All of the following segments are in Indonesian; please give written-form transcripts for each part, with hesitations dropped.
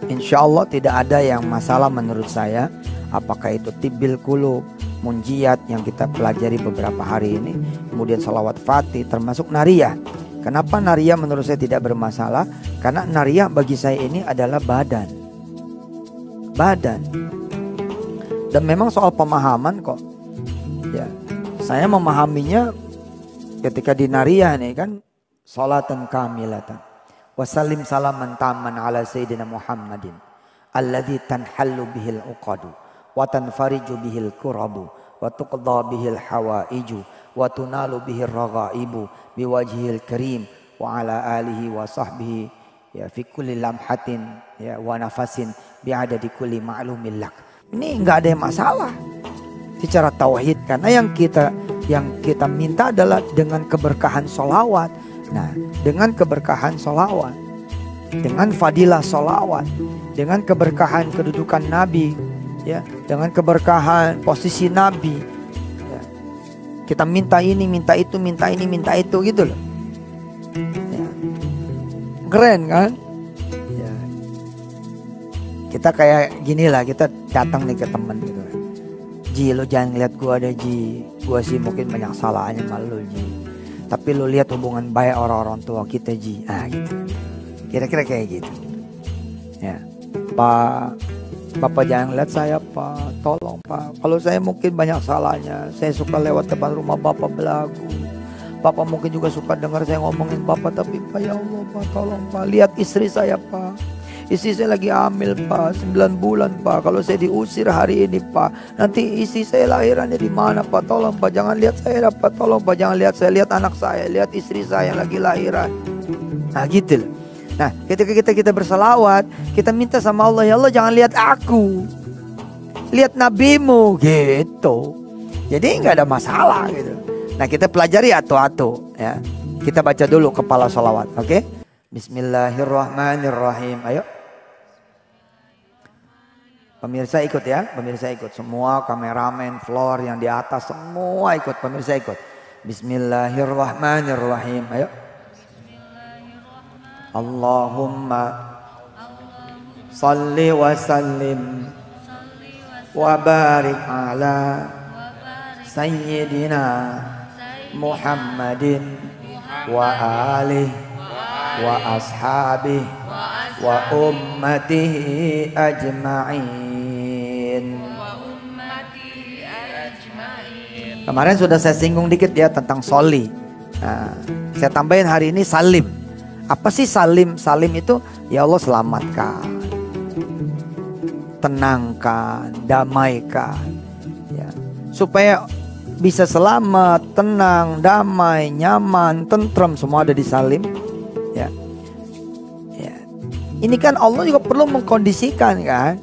Insya Allah tidak ada yang masalah menurut saya. Apakah itu tibbil qulub, munjiat yang kita pelajari beberapa hari ini, kemudian salawat fatih, termasuk nariyah. Kenapa nariyah menurut saya tidak bermasalah? Karena nariyah bagi saya ini adalah badan. Dan memang soal pemahaman kok. Ya, saya memahaminya ketika di nariyah nih kan, salatan kamilatan wa sallim salaman taman ala sayyidina Muhammadin alladzi tanhallu bihil uqadu wa tanfariju bihil kurabu wa tuqda bihil hawaiju wa tunalu bihil raghaibu biwajhil karim wa ala alihi wa sahbihi ya fi kulli lamhatin ya wa nafasin bi'adadi kulli ma'lumin lak. Ini enggak ada yang masalah secara tauhid, karena yang kita minta adalah dengan keberkahan sholawat. Nah, dengan keberkahan sholawat, dengan fadilah sholawat, dengan keberkahan kedudukan Nabi, ya, dengan keberkahan posisi Nabi, ya, kita minta ini, minta itu, minta ini, minta itu gitu loh. Ya. Keren kan? Ya. Kita kayak gini lah, kita datang nih ke temen gitu. Ji, lo jangan ngeliat gua ada Ji, gua sih mungkin banyak salahnya malu Ji, tapi lo lihat hubungan baik orang-orang tua kita Ji. Gitu. Kira-kira kayak gitu. Ya, Pak, Bapak jangan lihat saya Pak, tolong Pak. Kalau saya mungkin banyak salahnya, saya suka lewat depan rumah Bapak belagu. Bapak mungkin juga suka dengar saya ngomongin Bapak, tapi Pak ya Allah Pak, tolong Pak, lihat istri saya Pak. Istri saya lagi hamil Pak, 9 bulan Pak. Kalau saya diusir hari ini Pak, nanti istri saya lahirannya di mana Pak? Tolong Pak, jangan lihat saya Pak. Tolong Pak, jangan lihat saya, lihat anak saya, lihat istri saya yang lagi lahiran. Nah gitu loh. Nah ketika kita berselawat, kita minta sama Allah, ya Allah jangan lihat aku, lihat nabimu gitu. Jadi nggak ada masalah gitu. Nah kita pelajari atu-atu ya. Kita baca dulu kepala sholawat, oke? Bismillahirrahmanirrahim. Ayo. Pemirsa ikut ya, pemirsa ikut. Semua kameramen, floor yang di atas semua ikut, pemirsa ikut. Bismillahirrahmanirrahim. Ayo. Allahumma salli wa sallim wa barik ala sayyidina Muhammadin wa alihi wa ashabihi wa ummatihi ajma'in. Kemarin sudah saya singgung dikit ya tentang soli. Nah, saya tambahin hari ini salim. Apa sih salim? Salim itu ya Allah selamatkan, tenangkan, damaikan, ya, supaya bisa selamat, tenang, damai, nyaman, tentrem, semua ada di salim. Ya. Ya. Ini kan Allah juga perlu mengkondisikan kan,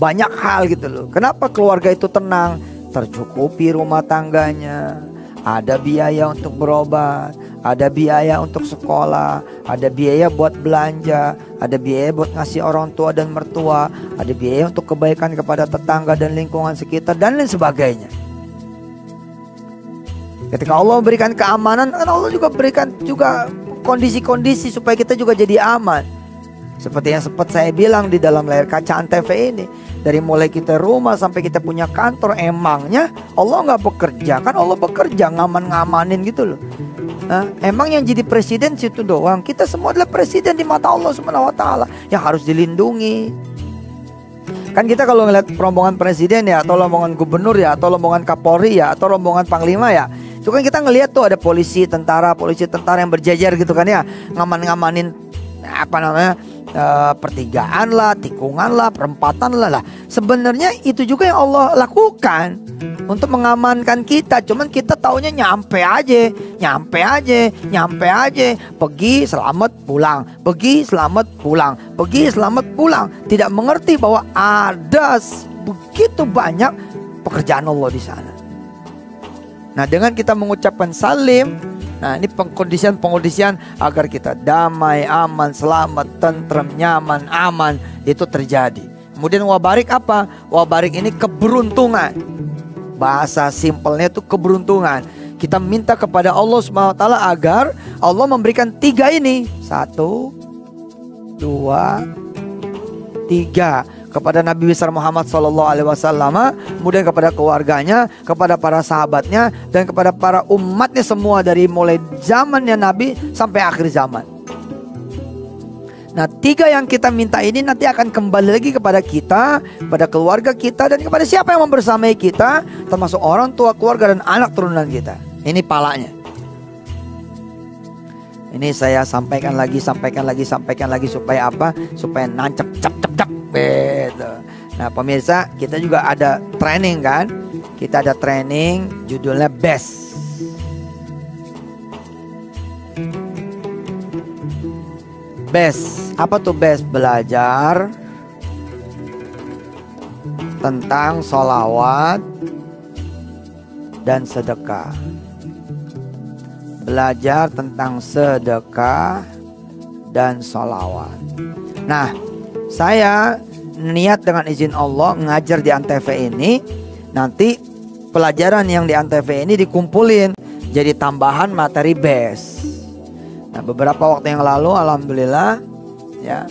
banyak hal gitu loh. Kenapa keluarga itu tenang? Tercukupi rumah tangganya, ada biaya untuk berobat, ada biaya untuk sekolah, ada biaya buat belanja, ada biaya buat ngasih orang tua dan mertua, ada biaya untuk kebaikan kepada tetangga dan lingkungan sekitar dan lain sebagainya. Ketika Allah berikan keamanan, Allah juga berikan juga kondisi-kondisi supaya kita juga jadi aman. Seperti yang sempat saya bilang di dalam layar kaca Antv ini, dari mulai kita rumah sampai kita punya kantor, emangnya Allah nggak bekerja? Kan Allah bekerja, ngaman-ngamanin gitu loh. Nah, emang yang jadi presiden situ doang? Kita semua adalah presiden di mata Allah Subhanahu Wa Taala yang harus dilindungi. Kan kita kalau ngeliat rombongan presiden ya, atau rombongan gubernur ya, atau rombongan kapolri ya, atau rombongan panglima ya, itu kan kita ngeliat tuh ada polisi tentara yang berjajar gitu kan ya, ngaman-ngamanin apa namanya, pertigaan lah, tikungan lah, perempatan lah. Sebenarnya itu juga yang Allah lakukan untuk mengamankan kita. Cuman kita taunya nyampe aja, pergi selamat pulang, pergi selamat pulang, pergi selamat pulang. Tidak mengerti bahwa ada begitu banyak pekerjaan Allah di sana. Nah, dengan kita mengucapkan salim, nah ini pengkondisian agar kita damai, aman, selamat, tentrem, nyaman, aman, itu terjadi. Kemudian wabarik apa? Wabarik ini keberuntungan. Bahasa simpelnya itu keberuntungan. Kita minta kepada Allah SWT agar Allah memberikan 3 ini. 1, 2, 3 kepada Nabi besar Muhammad SAW, kemudian kepada keluarganya, kepada para sahabatnya, dan kepada para umatnya semua dari mulai zamannya Nabi sampai akhir zaman. Nah, 3 yang kita minta ini nanti akan kembali lagi kepada kita, kepada keluarga kita, dan kepada siapa yang membersamai kita, termasuk orang tua, keluarga, dan anak turunan kita. Ini palanya. Ini saya sampaikan lagi supaya apa? Supaya nancep cep gitu. Nah, pemirsa, kita juga ada training kan? Kita ada training judulnya BEST. BEST, apa tuh BEST? Belajar tentang sholawat dan sedekah. Belajar tentang sedekah dan sholawat. Nah, saya niat dengan izin Allah ngajar di Antv ini. Nanti pelajaran yang di Antv ini dikumpulin jadi tambahan materi BEST. Nah, beberapa waktu yang lalu alhamdulillah ya,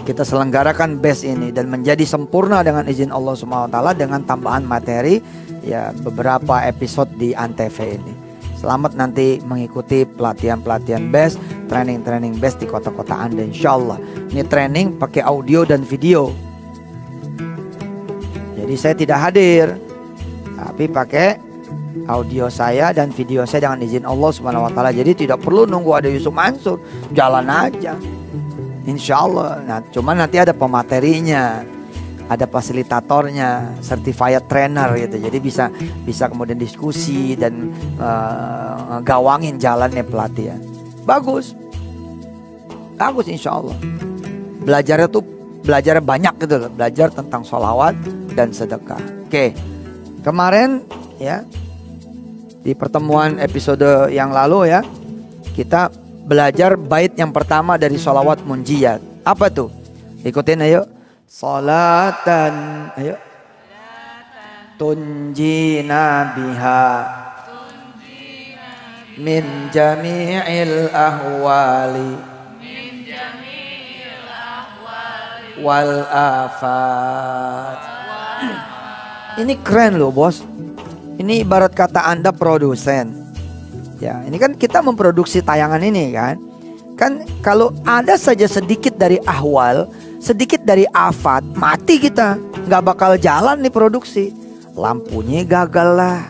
kita selenggarakan BEST ini dan menjadi sempurna dengan izin Allah SWT dengan tambahan materi ya beberapa episode di Antv ini. Selamat nanti mengikuti pelatihan-pelatihan BEST, training-training BEST di kota-kota Anda insya Allah. Ini training pakai audio dan video. Jadi saya tidak hadir, tapi pakai audio saya dan video saya dengan izin Allah SWT. Jadi tidak perlu nunggu ada Yusuf Mansur, jalan aja. Insya Allah. Nah, cuma nanti ada pematerinya, ada fasilitatornya, certified trainer gitu. Jadi bisa kemudian diskusi dan gawangin jalannya pelatihan. Bagus insya Allah. Belajarnya banyak gitu loh. Belajar tentang sholawat dan sedekah. Oke, kemarin ya di pertemuan episode yang lalu ya, kita belajar bait yang pertama dari sholawat munjiyat. Apa tuh? Ikutin ayo. Salatan, ayo. Tunjina biha min jami'il ahwali wal afat. Ini keren loh bos. Ini ibarat kata Anda produsen. Ya, ini kan kita memproduksi tayangan ini kan. Kan kalau ada saja sedikit dari ahwal, sedikit dari afat, mati kita. Nggak bakal jalan nih produksi. Lampunya gagal lah.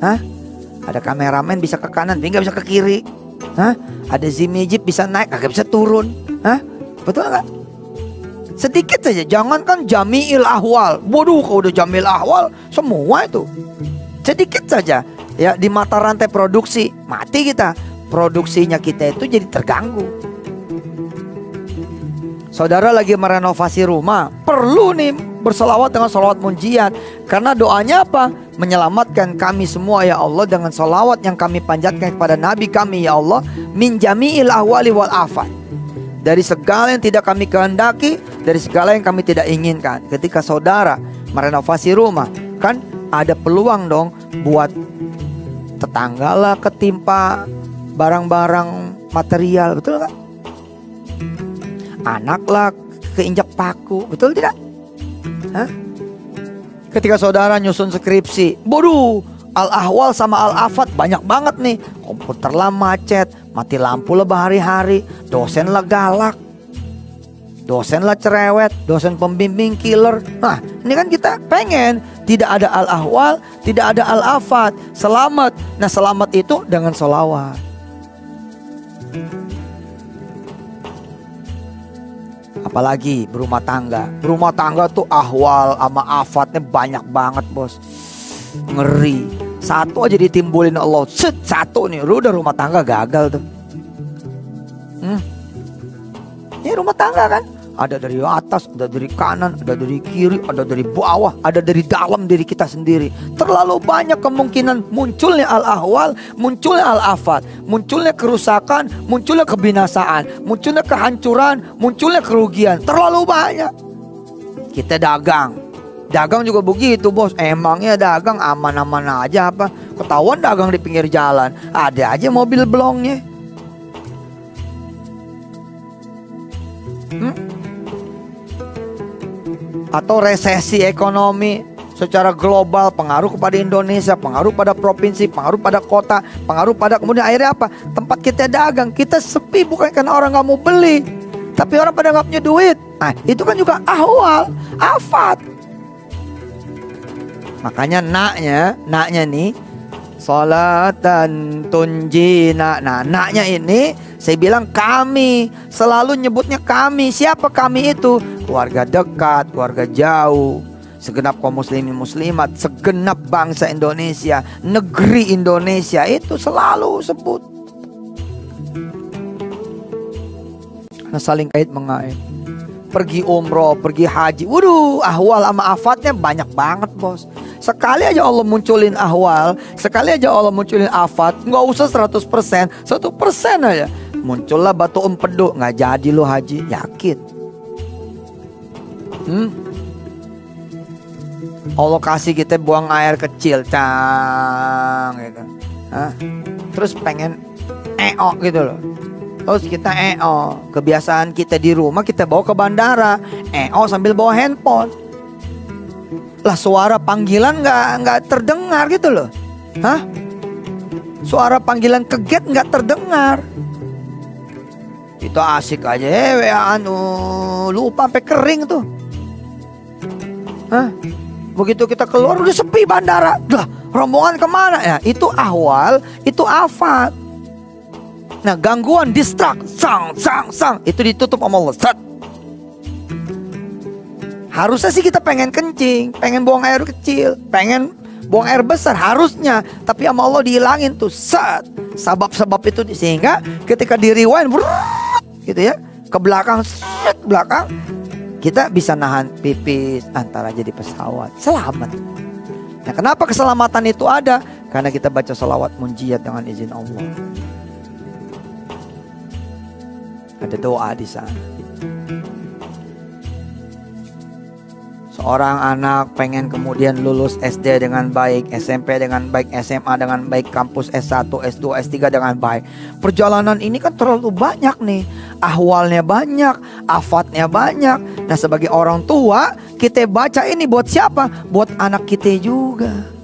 Hah? Ada kameramen bisa ke kanan, tapi nggak bisa ke kiri. Hah? Ada zimijib bisa naik, nggak bisa turun. Hah? Betul nggak? Sedikit saja, jangankan jami'il ahwal. Waduh, kalau udah jami'il ahwal, semua itu. Sedikit saja, ya di mata rantai produksi, mati kita. Produksinya kita itu jadi terganggu. Saudara lagi merenovasi rumah, perlu nih bersolawat dengan solawat munjiyat. Karena doanya apa? Menyelamatkan kami semua ya Allah dengan solawat yang kami panjatkan kepada Nabi kami ya Allah. Min jami'il ahwali wal afat. Dari segala yang tidak kami kehendaki, dari segala yang kami tidak inginkan. Ketika saudara merenovasi rumah, kan ada peluang dong buat tetangga lah ketimpa barang-barang material, betul nggak? Anak lah keinjak paku, betul tidak? Hah? Ketika saudara nyusun skripsi, bodoh, al-ahwal sama al-afat banyak banget nih. Komputer lah macet, mati lampu lah berhari-hari, dosen lah galak, dosen lah cerewet, dosen pembimbing killer. Nah, ini kan kita pengen tidak ada al-ahwal, tidak ada al-afat, selamat. Nah, selamat itu dengan sholawat. Apalagi berumah tangga. Berumah tangga tuh ahwal sama afatnya banyak banget bos. Ngeri. Satu aja ditimbulin Allah, satu nih, udah rumah tangga gagal tuh. Ini rumah tangga kan, ada dari atas, ada dari kanan, ada dari kiri, ada dari bawah, ada dari dalam diri kita sendiri. Terlalu banyak kemungkinan munculnya al-ahwal, munculnya al-afat, munculnya kerusakan, munculnya kebinasaan, munculnya kehancuran, munculnya kerugian. Terlalu banyak. Kita dagang juga begitu bos. Emangnya dagang aman-aman aja apa? Ketahuan dagang di pinggir jalan, ada aja mobil blongnya. atau resesi ekonomi secara global, pengaruh kepada Indonesia, pengaruh pada provinsi, pengaruh pada kota, pengaruh pada kemudian akhirnya apa? Tempat kita dagang, kita sepi bukan karena orang nggak mau beli, tapi orang pada nggak punya duit. Nah, itu kan juga ahwal, afat. Makanya naknya nih salatan tunjina. Nah, naknya ini saya bilang kami, selalu nyebutnya kami. Siapa kami itu? Keluarga dekat, keluarga jauh, segenap kaum muslimin muslimat, segenap bangsa Indonesia, negeri Indonesia, itu selalu sebut. Karena saling kait mengait. Pergi umroh, pergi haji, waduh, ahwal sama afatnya banyak banget, bos. Sekali aja Allah munculin ahwal, sekali aja Allah munculin afat, nggak usah 100%, 1% aja muncullah batu empedu, nggak jadi lo haji, yakin. Allah kasih kita buang air kecil, cang, gitu. Terus pengen gitu loh. Terus kita kebiasaan kita di rumah kita bawa ke bandara, sambil bawa handphone. Lah suara panggilan nggak terdengar gitu loh. Suara panggilan ke gate nggak terdengar. Itu asik aja lupa sampai kering tuh. Begitu kita keluar udah sepi bandara. Lah, rombongan kemana ya? Itu ahwal, itu afat. Nah, gangguan distrak, sang, itu ditutup sama Allah. Harusnya sih kita pengen kencing, pengen buang air kecil, pengen buang air besar harusnya, tapi sama Allah dihilangin tuh sebab-sebab itu, sehingga ketika di rewind gitu ya, ke belakang, kita bisa nahan pipis antara jadi pesawat, selamat. Nah, kenapa keselamatan itu ada? Karena kita baca salawat munjiat dengan izin Allah. Ada doa di sana. Seorang anak pengen kemudian lulus SD dengan baik, SMP dengan baik, SMA dengan baik, kampus S1, S2, S3 dengan baik. Perjalanan ini kan terlalu banyak nih. Ahwalnya banyak, afatnya banyak. Nah, sebagai orang tua, kita baca ini buat siapa? Buat anak kita juga.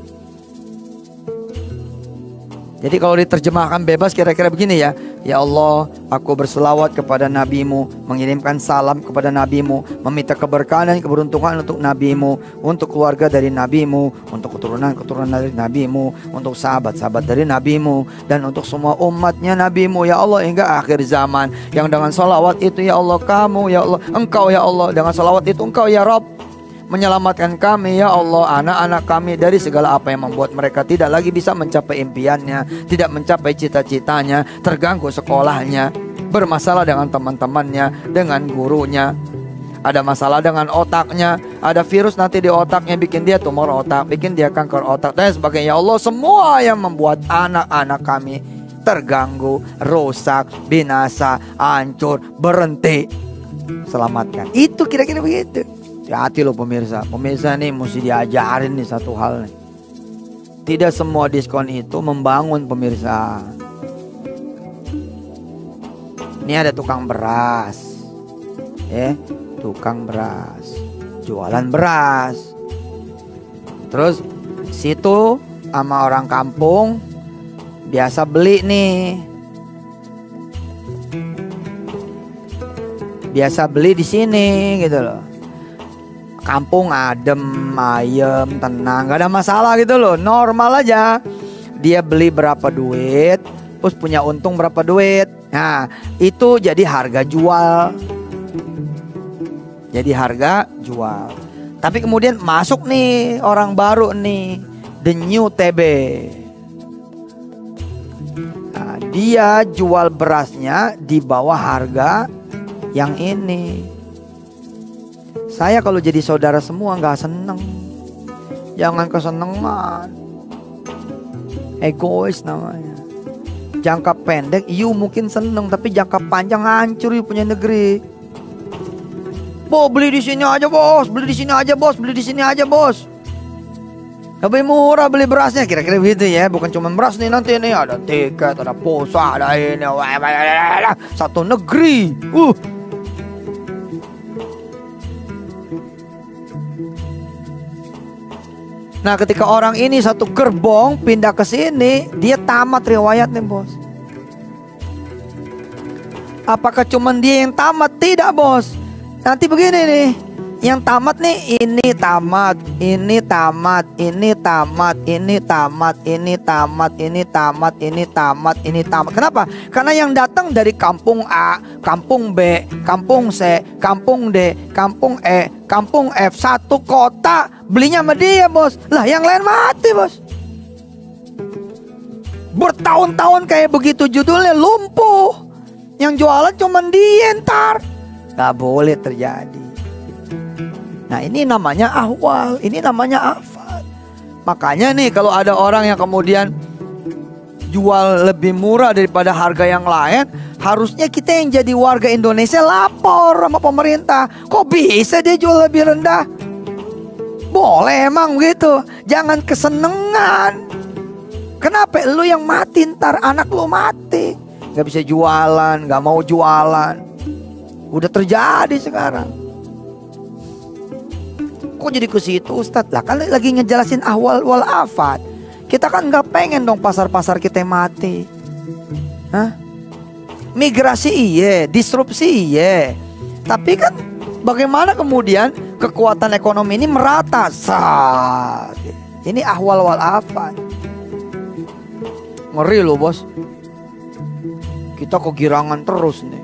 Jadi kalau diterjemahkan bebas kira-kira begini ya. Ya Allah, aku berselawat kepada nabimu, mengirimkan salam kepada nabimu, meminta keberkahan dan keberuntungan untuk nabimu, untuk keluarga dari nabimu, untuk keturunan-keturunan dari nabimu, untuk sahabat-sahabat dari nabimu, dan untuk semua umatnya nabimu ya Allah hingga akhir zaman. Yang dengan salawat itu ya Allah kamu, ya Allah engkau ya Allah, dengan salawat itu engkau ya Rabb menyelamatkan kami ya Allah, anak-anak kami dari segala apa yang membuat mereka tidak lagi bisa mencapai impiannya, tidak mencapai cita-citanya, terganggu sekolahnya, bermasalah dengan teman-temannya, dengan gurunya, ada masalah dengan otaknya, ada virus nanti di otaknya bikin dia tumor otak, bikin dia kanker otak dan sebagainya. Ya Allah, semua yang membuat anak-anak kami terganggu, rusak, binasa, hancur, berhenti, selamatkan. Itu kira-kira begitu. Hati-hati loh pemirsa. Pemirsa nih mesti diajarin nih satu hal nih. Tidak semua diskon itu membangun pemirsa. Ini ada tukang beras, tukang beras, jualan beras. Terus situ sama orang kampung biasa beli nih. Biasa beli di sini gitu loh. Kampung adem, ayem, tenang, gak ada masalah gitu loh, normal aja. Dia beli berapa duit, terus punya untung berapa duit. Nah, itu jadi harga jual. Jadi harga jual. Tapi kemudian masuk nih orang baru nih, the new TB. Nah, dia jual berasnya di bawah harga yang ini. Saya kalau jadi saudara semua nggak seneng. Jangan kesenengan. Egois namanya. Jangka pendek you mungkin seneng, tapi jangka panjang hancur you punya negeri. Beli di sini aja bos, beli di sini aja bos, beli di sini aja bos. Lebih murah beli berasnya, kira-kira begitu ya. Bukan cuma beras nih, nanti nih ada tiket, ada pulsa, ada ini, satu negeri. Nah ketika orang ini satu gerbong pindah ke sini, dia tamat riwayatnya bos. Apakah cuma dia yang tamat? Tidak bos. Nanti begini nih, yang tamat nih, ini tamat, ini tamat, ini tamat, ini tamat, ini tamat, ini tamat, ini tamat, ini tamat. Kenapa? Karena yang datang dari kampung A, kampung B, kampung C, kampung D, kampung E, kampung F, satu kota, belinya sama dia bos. Lah yang lain mati bos. Bertahun-tahun kayak begitu, judulnya lumpuh. Yang jualan cuman dia ntar. Gak boleh terjadi. Nah ini namanya ahwal, ini namanya afat. Makanya nih kalau ada orang yang kemudian jual lebih murah daripada harga yang lain, harusnya kita yang jadi warga Indonesia lapor sama pemerintah. Kok bisa dia jual lebih rendah? Boleh emang gitu. Jangan kesenengan. Kenapa? Lu yang mati ntar, anak lu mati. Gak bisa jualan, gak mau jualan. Udah terjadi sekarang. Kok jadi ke situ Ustadz? Lah kan lagi ngejelasin ahwal wal afat. Kita kan nggak pengen dong pasar-pasar kita mati. Hah? Migrasi iya, disrupsi iya. Tapi kan bagaimana kemudian kekuatan ekonomi ini merata? Ini ahwal wal afat. Ngeri loh bos. Kita kegirangan terus nih.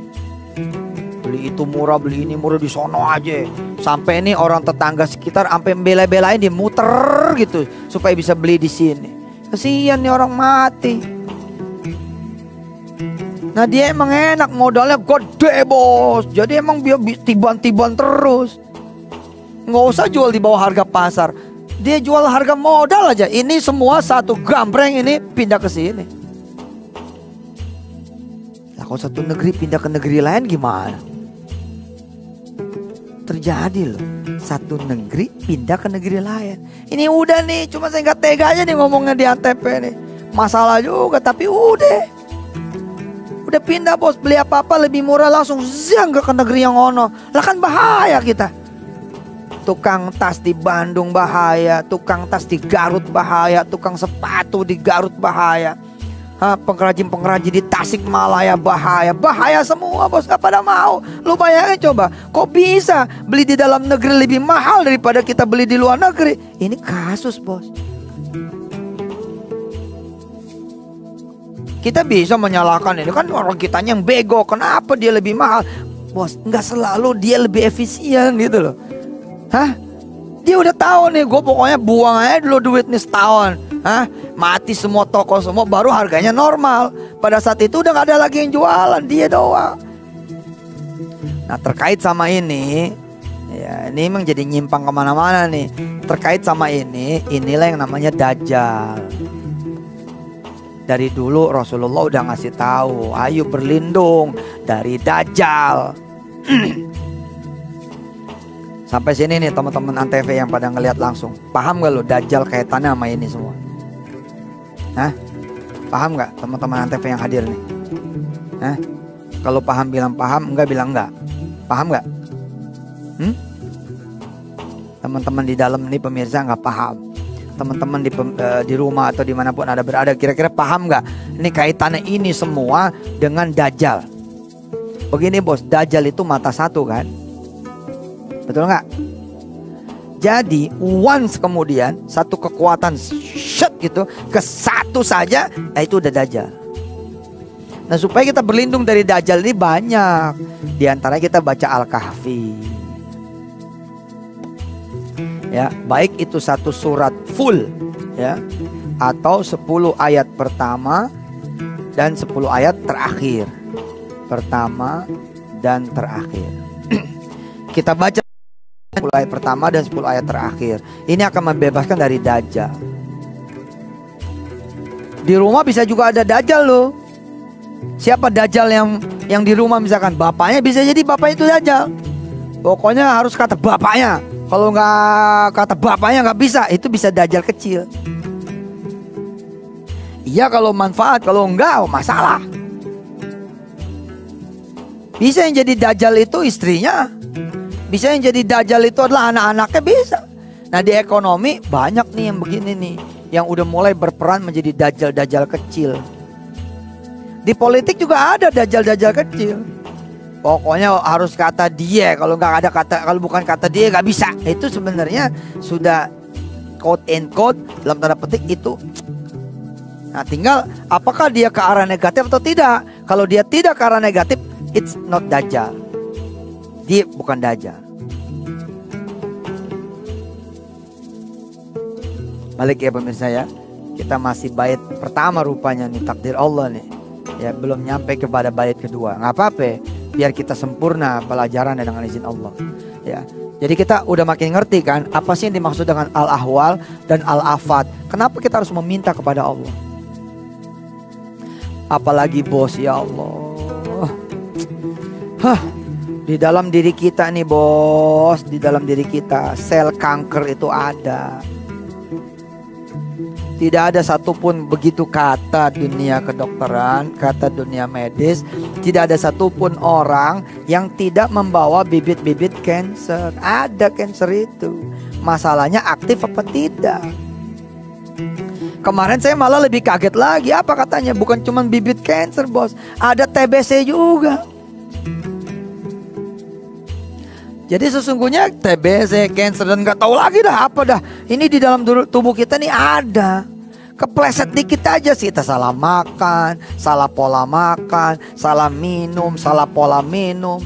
Beli itu murah, beli ini murah, di sono aja. Sampai ini orang tetangga sekitar sampai bela-belain dia muter gitu supaya bisa beli di sini. Kasihan nih orang mati. Nah dia emang enak, modalnya gede bos. Jadi emang dia tiban-tiban terus. Nggak usah jual di bawah harga pasar. Dia jual harga modal aja. Ini semua satu gambreng ini pindah ke sini. Nah kalau satu negeri pindah ke negeri lain gimana? Terjadi loh, satu negeri pindah ke negeri lain. Ini udah nih, cuma saya nggak tega aja nih ngomongnya di ATP nih. Masalah juga, tapi udah pindah bos. Beli apa-apa lebih murah langsung zang ke negeri yang ono. Lah kan bahaya kita. Tukang tas di Bandung bahaya, tukang tas di Garut bahaya, tukang sepatu di Garut bahaya. Pengrajin-pengrajin di Tasikmalaya bahaya. Bahaya semua bos, gak pada mau. Lu bayangin coba, kok bisa beli di dalam negeri lebih mahal daripada kita beli di luar negeri. Ini kasus bos. Kita bisa menyalahkan ini kan orang kitanya yang bego. Kenapa dia lebih mahal? Bos, gak selalu dia lebih efisien gitu loh. Hah? Dia udah tahu nih, gue pokoknya buang aja dulu duit nih setahun. Hah? Mati semua toko semua, baru harganya normal. Pada saat itu udah gak ada lagi yang jualan, dia doang. Nah terkait sama ini, ya ini emang jadi nyimpang kemana-mana nih. Terkait sama ini, inilah yang namanya Dajjal. Dari dulu Rasulullah udah ngasih tahu, ayo berlindung dari Dajjal. Sampai sini nih teman-teman Antv yang pada ngelihat langsung. Paham gak lo Dajjal kaitannya sama ini semua? Hah? Paham gak teman-teman Antv yang hadir nih? Hah? Kalau paham bilang paham, enggak bilang enggak. Paham gak? Teman-teman di dalam nih pemirsa nggak paham. Teman-teman di rumah atau dimanapun ada berada, kira-kira paham gak? Ini kaitannya ini semua dengan Dajjal. Begini bos, Dajjal itu mata satu kan? Betul nggak? Jadi once kemudian satu kekuatan shot gitu ke satu saja, itu udah Dajjal. Nah supaya kita berlindung dari Dajjal ini banyak. Di antara kita baca Al-Kahfi. Ya, baik itu satu surat full ya, atau 10 ayat pertama dan 10 ayat terakhir. Pertama dan terakhir. Kita baca 10 ayat pertama dan 10 ayat terakhir. Ini akan membebaskan dari Dajjal. Di rumah bisa juga ada Dajjal loh. Siapa Dajjal yang di rumah misalkan? Bapaknya bisa jadi bapaknya itu Dajjal. Pokoknya harus kata bapaknya. Kalau nggak kata bapaknya nggak bisa. Itu bisa Dajjal kecil. Iya kalau manfaat, kalau enggak masalah. Bisa yang jadi Dajjal itu istrinya. Bisa yang jadi Dajjal itu adalah anak-anaknya, bisa. Nah di ekonomi banyak nih yang begini nih, yang udah mulai berperan menjadi dajjal-dajjal kecil. Di politik juga ada dajjal-dajjal kecil. Pokoknya harus kata dia, kalau nggak ada kata, kalau bukan kata dia nggak bisa. Itu sebenarnya sudah quote and quote dalam tanda petik itu. Nah tinggal apakah dia ke arah negatif atau tidak. Kalau dia tidak ke arah negatif, it's not dajjal. Dia bukan dajjal. Balik ya pemirsa ya. Kita masih bait pertama rupanya nih, takdir Allah nih. Ya belum nyampe kepada bait kedua. Nggak apa-apa, biar kita sempurna pelajaran dengan izin Allah. Ya. Jadi kita udah makin ngerti kan apa sih yang dimaksud dengan al-ahwal dan al-afat. Kenapa kita harus meminta kepada Allah? Apalagi bos, ya Allah. Di dalam diri kita nih bos, di dalam diri kita sel kanker itu ada. Tidak ada satupun, begitu kata dunia kedokteran, kata dunia medis, tidak ada satupun orang yang tidak membawa bibit-bibit kanker. Ada kanker itu. Masalahnya aktif apa tidak. Kemarin saya malah lebih kaget lagi. Apa katanya? Bukan cuma bibit kanker bos, ada TBC juga. Jadi sesungguhnya TBC, kanker dan gak tahu lagi dah apa dah. Ini di dalam tubuh kita nih ada. Kepleset dikit aja sih, kita salah makan, salah pola makan, salah minum, salah pola minum.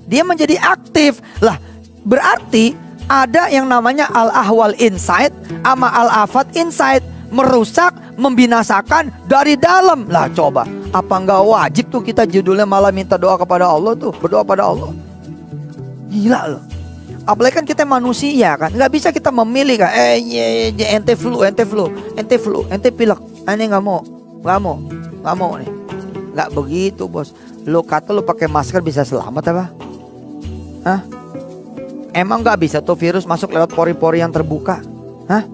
Dia menjadi aktif. Lah berarti ada yang namanya al-ahwal inside sama al-afat inside. Merusak, membinasakan dari dalam. Lah coba, apa enggak wajib tuh kita judulnya malah minta doa kepada Allah tuh, berdoa pada Allah. Gila loh. Apalagi kan kita manusia kan, nggak bisa kita memilih kan. Ente flu, ente pilek. Ini nggak mau nih. Nggak begitu bos. Lu kata lu pakai masker bisa selamat apa? Hah? Emang nggak bisa tuh virus masuk lewat pori-pori yang terbuka? Hah?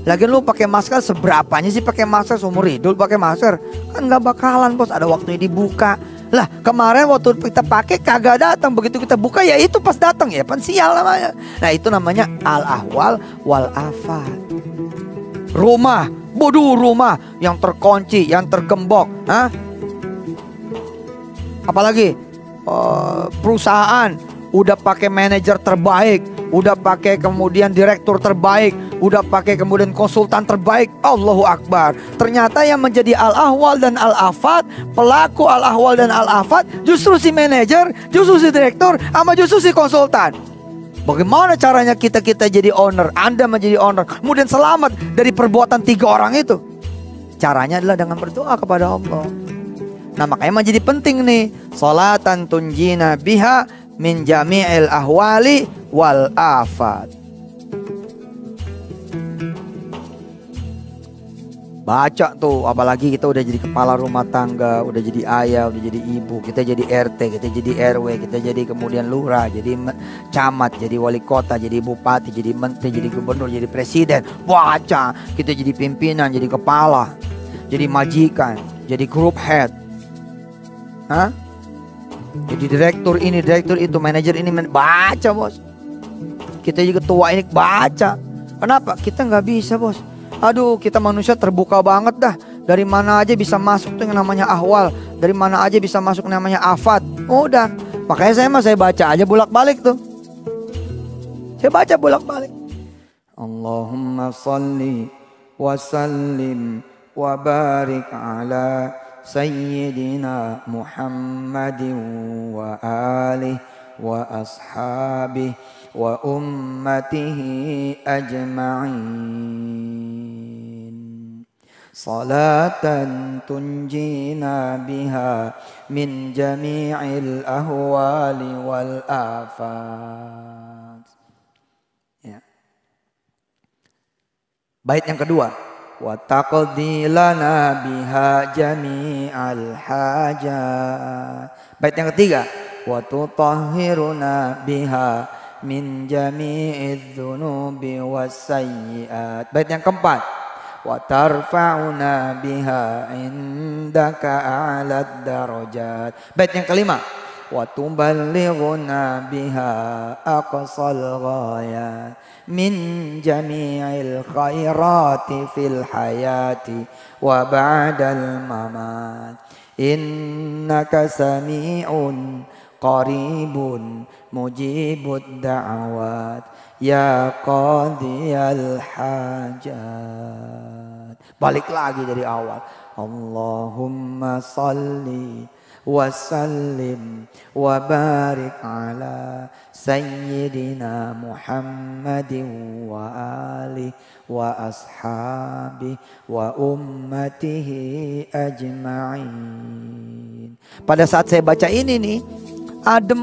Lagian lu pakai masker seberapanya sih pakai masker, seumur hidup pakai masker? Kan nggak bakalan bos, ada waktunya dibuka. Lah kemarin waktu kita pakai kagak datang, begitu kita buka ya itu pas datang, ya pensial namanya. Nah itu namanya al-ahwal wal afat. Rumah, rumah yang terkunci, yang tergembok. Apalagi perusahaan udah pakai manajer terbaik, udah pakai kemudian direktur terbaik, udah pakai kemudian konsultan terbaik. Allahu Akbar. Ternyata yang menjadi al-ahwal dan al-afat, pelaku al-ahwal dan al-afat, justru si manajer, justru si direktur, sama justru si konsultan. Bagaimana caranya kita jadi owner, Anda menjadi owner, kemudian selamat dari perbuatan 3 orang itu? Caranya adalah dengan berdoa kepada Allah. Nah makanya menjadi penting nih, salatan tunjina biha min jami'il ahwali wal afat. Baca tuh, apalagi kita udah jadi kepala rumah tangga, udah jadi ayah, udah jadi ibu, kita jadi RT, kita jadi RW, kita jadi kemudian lurah, jadi camat, jadi wali kota, jadi bupati, jadi menteri, jadi gubernur, jadi presiden. Baca, kita jadi pimpinan, jadi kepala, jadi majikan, jadi group head. Jadi direktur ini, direktur itu, manajer ini, baca bos. Kita juga ketua ini, baca. Kenapa? Kita nggak bisa bos. Aduh, kita manusia terbuka banget dah. Dari mana aja bisa masuk tuh yang namanya ahwal, dari mana aja bisa masuk namanya afat. Udah, makanya saya baca aja bolak-balik tuh. Saya baca bolak-balik. Allahumma salli wa sallim wa barik ala Sayyidina Muhammadin wa alihi wa ashabihi wa ummatihi ajma'in. Salatan tunjina biha min jami'il ahwali wal afat. Ya. Bait yang kedua, wa taqdi lana biha jami'al hajat. Bait yang ketiga, wa tutahhiruna biha min jami'idz dzunubi wassayyi'at. Bait yang keempat, wa tarfa'una biha indaka a'lad darajat. Bait yang kelima, wa tuballighuna biha aqsal ghayat min jami'il khairati fil hayati wa ba'dal mamat innaka sami'un qaribun mujibud da'awat ya qadiyal hajat. Balik lagi dari awal. Allahumma salli wa sallim wa barik ala sayyidina Muhammadin wa alihi wa ashabihi wa ummatihi ajma'in. Pada saat saya baca ini nih, adem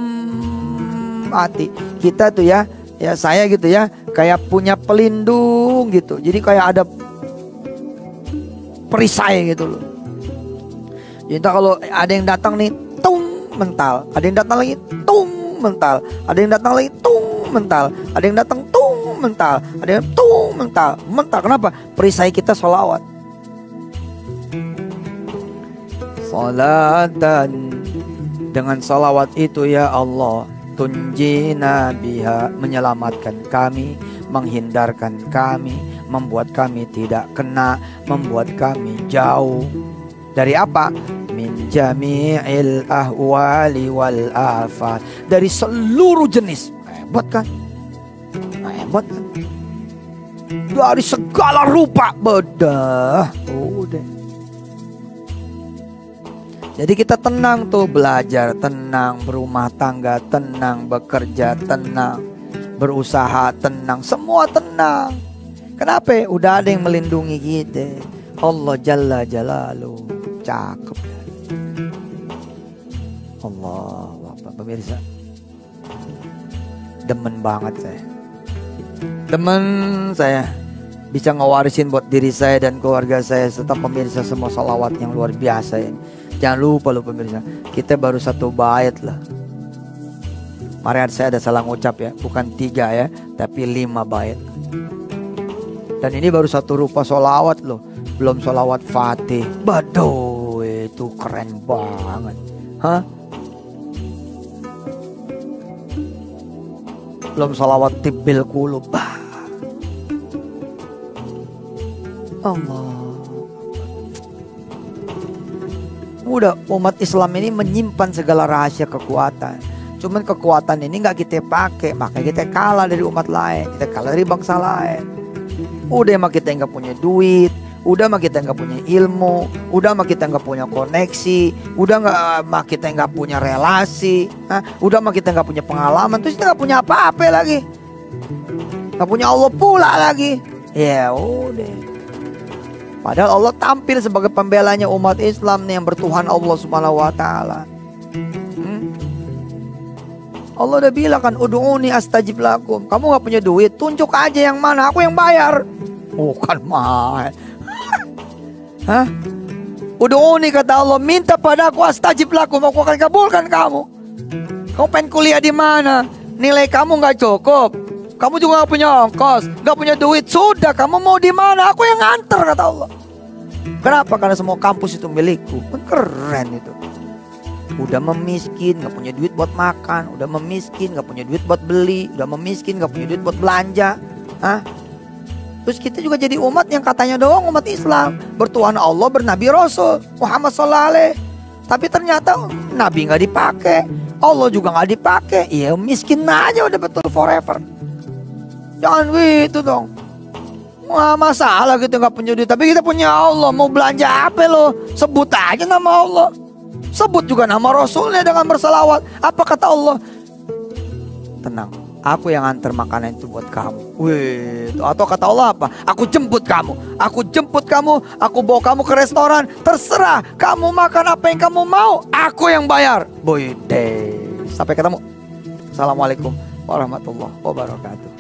hati kita tuh ya saya gitu ya, kayak punya pelindung gitu. Jadi kayak ada perisai gitu loh. Jadi kalau ada yang datang nih, tung mental. Ada yang datang lagi, tung mental. Ada yang datang lagi, tung mental. Ada yang datang, tung mental. Ada yang tung mental. Mental kenapa? Perisai kita sholawat. Salatan, dengan sholawat itu ya Allah, tunjina biha, menyelamatkan kami, menghindarkan kami, membuat kami tidak kena, membuat kami jauh dari apa? Min jami'il ahwali wal afat, dari seluruh jenis. Hebat kan? Hebat kan? Dari segala rupa bedah. Udah. Jadi kita tenang tuh, belajar tenang, berumah tangga tenang, bekerja tenang, berusaha tenang, semua tenang. Kenapa? Udah ada yang melindungi kita. Allah Jalla Jalaluh. Cakep. Allah Bapak pemirsa, demen banget saya. Demen saya bisa ngewarisin buat diri saya dan keluarga saya serta pemirsa semua salawat yang luar biasa ini. Jangan lupa loh pemirsa, kita baru 1 bait lah. Mari saya ada salah ngucap ya, bukan 3 ya, tapi 5 bait. Dan ini baru 1 rupa sholawat loh, belum sholawat Fatih. Baduh, itu keren banget. Hah? Belum sholawat Tibbil Qulub. Allah. Udah, umat Islam ini menyimpan segala rahasia kekuatan. Cuman kekuatan ini nggak kita pakai, makanya kita kalah dari umat lain, kita kalah dari bangsa lain. Udah mah kita nggak punya duit, udah mah kita nggak punya ilmu, udah mah kita nggak punya koneksi, udah mah kita nggak punya relasi, udah mah kita nggak punya pengalaman, terus kita nggak punya apa-apa lagi, nggak punya Allah pula lagi. Ya udah. Padahal Allah tampil sebagai pembelanya umat Islam nih yang bertuhan Allah Subhanahu wa taala. Allah udah bilang kan, ud'uni astajib lakum. Kamu gak punya duit, tunjuk aja yang mana, aku yang bayar. Bukan main. Hah? Ud'uni kata Allah, minta padaku astajib lakum, aku akan kabulkan kamu. Kamu pengen kuliah di mana? Nilai kamu gak cukup, kamu juga gak punya ongkos, gak punya duit, sudah kamu mau di mana? Aku yang nganter kata Allah. Kenapa? Karena semua kampus itu milikku. Keren itu. Udah memiskin, gak punya duit buat makan. Udah memiskin, gak punya duit buat beli. Udah memiskin, gak punya duit buat belanja. Hah? Terus kita juga jadi umat yang katanya doang umat Islam, bertuhan Allah, bernabi Rasul Muhammad SAW. Tapi ternyata nabi gak dipakai, Allah juga gak dipakai. Ya miskin aja udah betul forever. Jangan gitu dong. Wah, masalah gitu gak punya duit, tapi kita punya Allah. Mau belanja apa lo? Sebut aja nama Allah. Sebut juga nama Rasulnya dengan bersalawat. Apa kata Allah? Tenang, aku yang antar makanan itu buat kamu. Wih, atau kata Allah apa? Aku jemput kamu. Aku jemput kamu. Aku bawa kamu ke restoran. Terserah kamu makan apa yang kamu mau. Aku yang bayar. Boy deh. Sampai ketemu. Assalamualaikum warahmatullahi wabarakatuh.